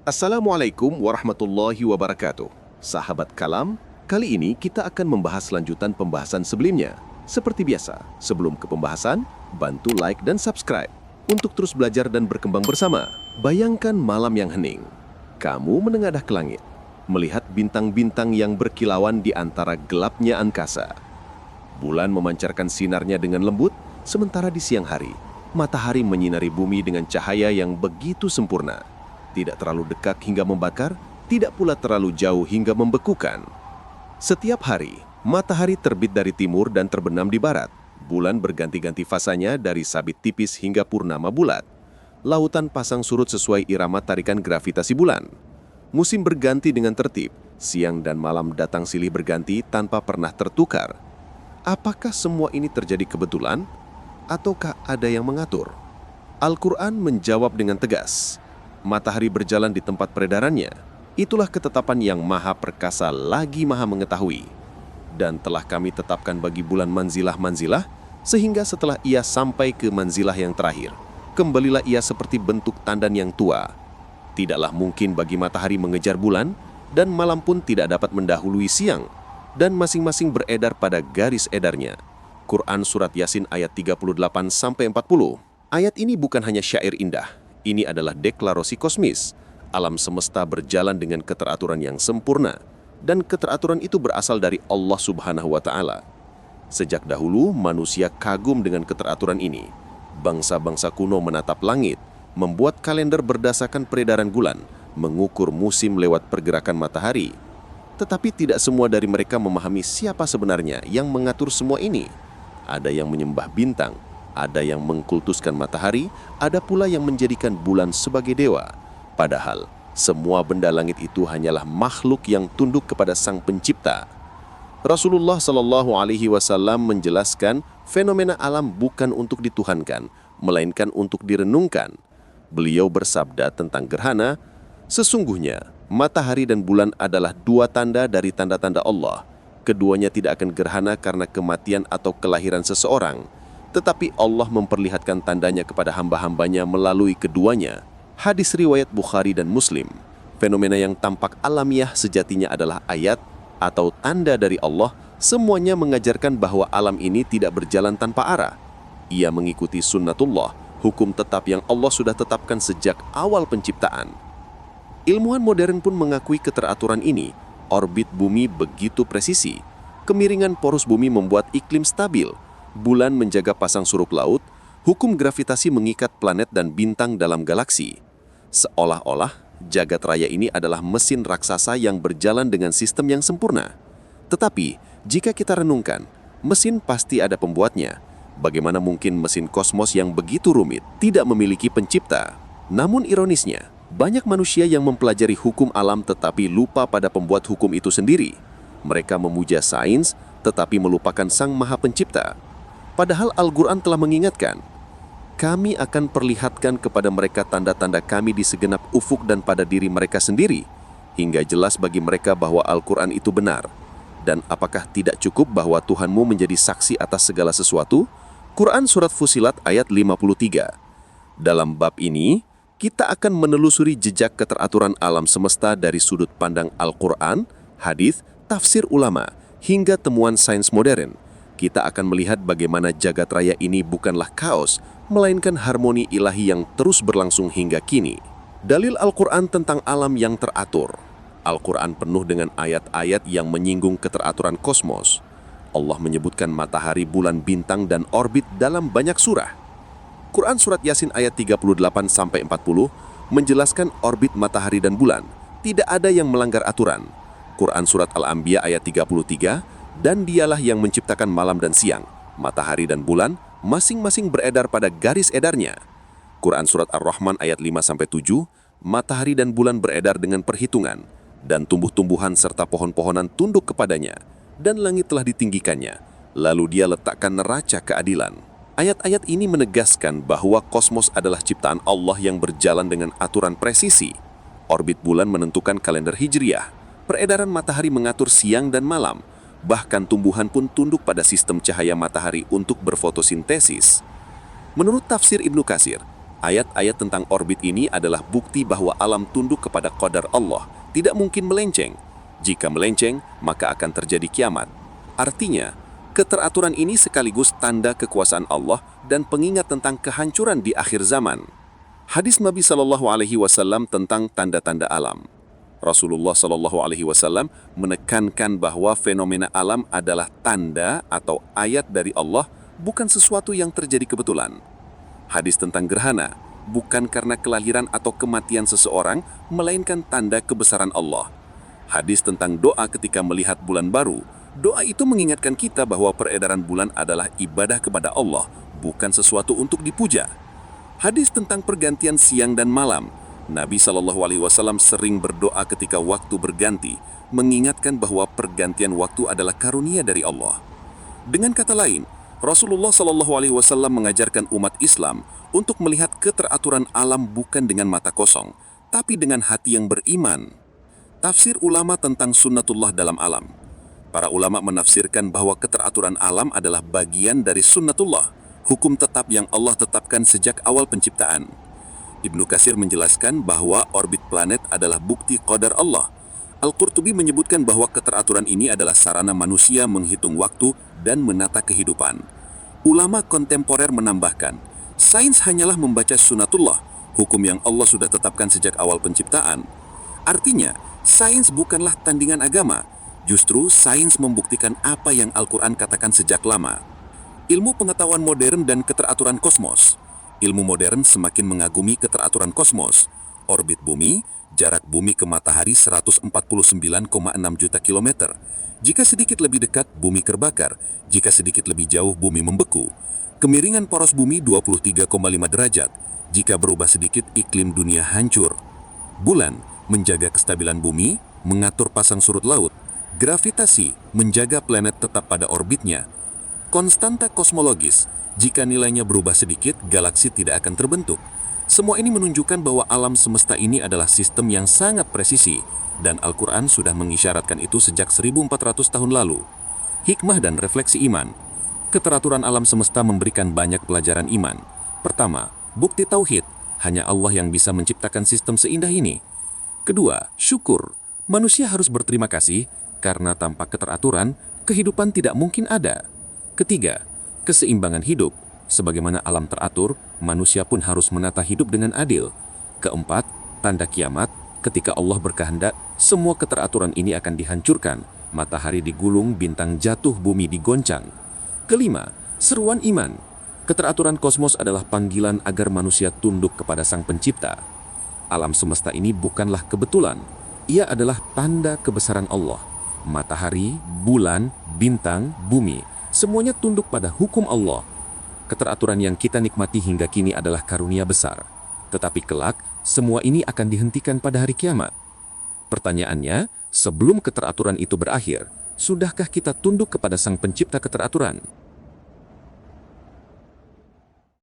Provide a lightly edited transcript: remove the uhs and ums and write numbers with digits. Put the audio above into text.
Assalamualaikum warahmatullahi wabarakatuh. Sahabat Kalam, kali ini kita akan membahas lanjutan pembahasan sebelumnya. Seperti biasa, sebelum ke pembahasan, bantu like dan subscribe untuk terus belajar dan berkembang bersama. Bayangkan malam yang hening. Kamu menengadah ke langit, melihat bintang-bintang yang berkilauan di antara gelapnya angkasa. Bulan memancarkan sinarnya dengan lembut, sementara di siang hari, matahari menyinari bumi dengan cahaya yang begitu sempurna. Tidak terlalu dekat hingga membakar, tidak pula terlalu jauh hingga membekukan. Setiap hari, matahari terbit dari timur dan terbenam di barat. Bulan berganti-ganti fasanya dari sabit tipis hingga purnama bulat. Lautan pasang surut sesuai irama tarikan gravitasi bulan. Musim berganti dengan tertib, siang dan malam datang silih berganti tanpa pernah tertukar. Apakah semua ini terjadi kebetulan? Ataukah ada yang mengatur? Al-Quran menjawab dengan tegas. Matahari berjalan di tempat peredarannya. Itulah ketetapan yang maha perkasa lagi maha mengetahui. Dan telah kami tetapkan bagi bulan manzilah-manzilah, sehingga setelah ia sampai ke manzilah yang terakhir, kembalilah ia seperti bentuk tandan yang tua. Tidaklah mungkin bagi matahari mengejar bulan, dan malam pun tidak dapat mendahului siang, dan masing-masing beredar pada garis edarnya. Quran Surat Yasin ayat 38-40. Ayat ini bukan hanya syair indah. Ini adalah deklarasi kosmis. Alam semesta berjalan dengan keteraturan yang sempurna, dan keteraturan itu berasal dari Allah Subhanahu wa Ta'ala. Sejak dahulu, manusia kagum dengan keteraturan ini. Bangsa-bangsa kuno menatap langit, membuat kalender berdasarkan peredaran bulan, mengukur musim lewat pergerakan matahari. Tetapi tidak semua dari mereka memahami siapa sebenarnya yang mengatur semua ini. Ada yang menyembah bintang, ada yang mengkultuskan matahari, ada pula yang menjadikan bulan sebagai dewa. Padahal, semua benda langit itu hanyalah makhluk yang tunduk kepada Sang Pencipta. Rasulullah SAW menjelaskan fenomena alam bukan untuk dituhankan, melainkan untuk direnungkan. Beliau bersabda tentang gerhana, sesungguhnya matahari dan bulan adalah dua tanda dari tanda-tanda Allah. Keduanya tidak akan gerhana karena kematian atau kelahiran seseorang, tetapi Allah memperlihatkan tandanya kepada hamba-hambanya melalui keduanya. Hadis riwayat Bukhari dan Muslim. Fenomena yang tampak alamiah sejatinya adalah ayat atau tanda dari Allah. Semuanya mengajarkan bahwa alam ini tidak berjalan tanpa arah. Ia mengikuti sunnatullah, hukum tetap yang Allah sudah tetapkan sejak awal penciptaan. Ilmuwan modern pun mengakui keteraturan ini. Orbit bumi begitu presisi. Kemiringan porus bumi membuat iklim stabil. Bulan menjaga pasang surut laut, hukum gravitasi mengikat planet dan bintang dalam galaksi. Seolah-olah jagat raya ini adalah mesin raksasa yang berjalan dengan sistem yang sempurna. Tetapi, jika kita renungkan, mesin pasti ada pembuatnya. Bagaimana mungkin mesin kosmos yang begitu rumit tidak memiliki pencipta? Namun ironisnya, banyak manusia yang mempelajari hukum alam tetapi lupa pada pembuat hukum itu sendiri. Mereka memuja sains tetapi melupakan Sang Maha Pencipta. Padahal Al-Quran telah mengingatkan, kami akan perlihatkan kepada mereka tanda-tanda kami di segenap ufuk dan pada diri mereka sendiri, hingga jelas bagi mereka bahwa Al-Quran itu benar. Dan apakah tidak cukup bahwa Tuhanmu menjadi saksi atas segala sesuatu? Quran Surat Fusilat ayat 53. Dalam bab ini, kita akan menelusuri jejak keteraturan alam semesta dari sudut pandang Al-Quran, hadis, tafsir ulama, hingga temuan sains modern. Kita akan melihat bagaimana jagat raya ini bukanlah kaos, melainkan harmoni ilahi yang terus berlangsung hingga kini. Dalil Al-Quran tentang alam yang teratur. Al-Quran penuh dengan ayat-ayat yang menyinggung keteraturan kosmos. Allah menyebutkan matahari, bulan, bintang, dan orbit dalam banyak surah. Quran Surat Yasin ayat 38-40 menjelaskan orbit matahari dan bulan. Tidak ada yang melanggar aturan. Quran Surat Al-Anbiya ayat 33, dan dialah yang menciptakan malam dan siang, matahari dan bulan, masing-masing beredar pada garis edarnya. Quran Surat Ar-Rahman ayat 5-7, matahari dan bulan beredar dengan perhitungan, dan tumbuh-tumbuhan serta pohon-pohonan tunduk kepadanya, dan langit telah ditinggikannya, lalu dia letakkan neraca keadilan. Ayat-ayat ini menegaskan bahwa kosmos adalah ciptaan Allah yang berjalan dengan aturan presisi. Orbit bulan menentukan kalender Hijriah, peredaran matahari mengatur siang dan malam, bahkan tumbuhan pun tunduk pada sistem cahaya matahari untuk berfotosintesis. Menurut tafsir Ibnu Katsir, Ayat-ayat tentang orbit ini adalah bukti bahwa alam tunduk kepada qadar Allah, tidak mungkin melenceng. Jika melenceng, maka akan terjadi kiamat. Artinya, keteraturan ini sekaligus tanda kekuasaan Allah dan pengingat tentang kehancuran di akhir zaman. Hadis Nabi SAW tentang tanda-tanda alam. Rasulullah SAW menekankan bahwa fenomena alam adalah tanda atau ayat dari Allah, bukan sesuatu yang terjadi kebetulan. Hadis tentang gerhana bukan karena kelahiran atau kematian seseorang, melainkan tanda kebesaran Allah. Hadis tentang doa ketika melihat bulan baru, doa itu mengingatkan kita bahwa peredaran bulan adalah ibadah kepada Allah, bukan sesuatu untuk dipuja. Hadis tentang pergantian siang dan malam, Nabi SAW sering berdoa ketika waktu berganti, mengingatkan bahwa pergantian waktu adalah karunia dari Allah. Dengan kata lain, Rasulullah SAW mengajarkan umat Islam untuk melihat keteraturan alam bukan dengan mata kosong, tapi dengan hati yang beriman. Tafsir ulama tentang sunnatullah dalam alam. Para ulama menafsirkan bahwa keteraturan alam adalah bagian dari sunnatullah, hukum tetap yang Allah tetapkan sejak awal penciptaan. Ibnu Katsir menjelaskan bahwa orbit planet adalah bukti qadar Allah. Al-Qurtubi menyebutkan bahwa keteraturan ini adalah sarana manusia menghitung waktu dan menata kehidupan. Ulama kontemporer menambahkan, sains hanyalah membaca sunatullah, hukum yang Allah sudah tetapkan sejak awal penciptaan. Artinya, sains bukanlah tandingan agama, justru sains membuktikan apa yang Al-Quran katakan sejak lama. Ilmu pengetahuan modern dan keteraturan kosmos. Ilmu modern semakin mengagumi keteraturan kosmos. Orbit bumi, jarak bumi ke matahari 149,6 juta kilometer. Jika sedikit lebih dekat, bumi terbakar. Jika sedikit lebih jauh, bumi membeku. Kemiringan poros bumi 23,5 derajat. Jika berubah sedikit, iklim dunia hancur. Bulan menjaga kestabilan bumi, mengatur pasang surut laut. Gravitasi menjaga planet tetap pada orbitnya. Konstanta kosmologis, jika nilainya berubah sedikit, galaksi tidak akan terbentuk. Semua ini menunjukkan bahwa alam semesta ini adalah sistem yang sangat presisi, dan Al-Quran sudah mengisyaratkan itu sejak 1400 tahun lalu. Hikmah dan refleksi iman. Keteraturan alam semesta memberikan banyak pelajaran iman. Pertama, bukti tauhid. Hanya Allah yang bisa menciptakan sistem seindah ini. Kedua, syukur. Manusia harus berterima kasih, karena tanpa keteraturan, kehidupan tidak mungkin ada. Ketiga, keseimbangan hidup. Sebagaimana alam teratur, manusia pun harus menata hidup dengan adil. Keempat, tanda kiamat. Ketika Allah berkehendak, semua keteraturan ini akan dihancurkan. Matahari digulung, bintang jatuh, bumi digoncang. Kelima, seruan iman. Keteraturan kosmos adalah panggilan agar manusia tunduk kepada Sang Pencipta. Alam semesta ini bukanlah kebetulan. Ia adalah tanda kebesaran Allah. Matahari, bulan, bintang, bumi, semuanya tunduk pada hukum Allah. Keteraturan yang kita nikmati hingga kini adalah karunia besar. Tetapi kelak, semua ini akan dihentikan pada hari kiamat. Pertanyaannya, sebelum keteraturan itu berakhir, sudahkah kita tunduk kepada Sang Pencipta keteraturan?